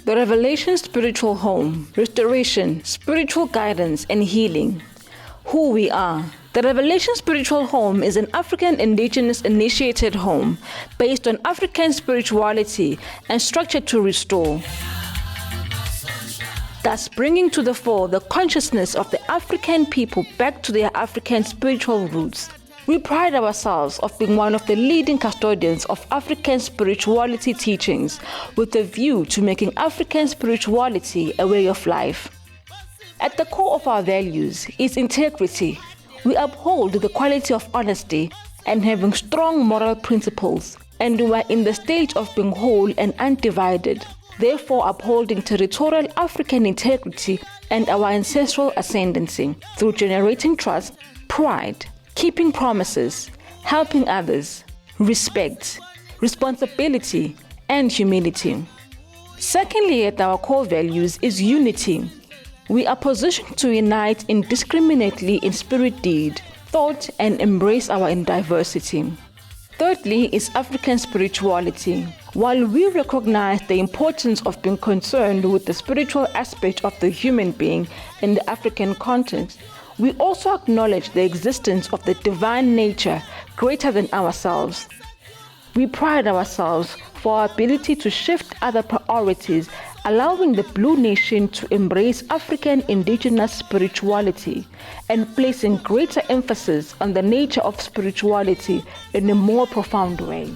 The Revelation Spiritual Home, Restoration, Spiritual Guidance and Healing. Who we are. The Revelation Spiritual Home is an African indigenous initiated home based on African spirituality and structured to restore, thus bringing to the fore the consciousness of the African people back to their African spiritual roots. We pride ourselves of being one of the leading custodians of African spirituality teachings with a view to making African spirituality a way of life. At the core of our values is integrity. We uphold the quality of honesty and having strong moral principles, and we are in the stage of being whole and undivided, therefore upholding territorial African integrity and our ancestral ascendancy through generating trust, pride, keeping promises, helping others, respect, responsibility, and humility. Secondly, at our core values is unity. We are positioned to unite indiscriminately in spirit, deed, thought, and embrace our diversity. Thirdly is African spirituality. While we recognize the importance of being concerned with the spiritual aspect of the human being in the African context, we also acknowledge the existence of the divine nature greater than ourselves. We pride ourselves for our ability to shift other priorities, allowing the Blue Nation to embrace African indigenous spirituality and placing greater emphasis on the nature of spirituality in a more profound way.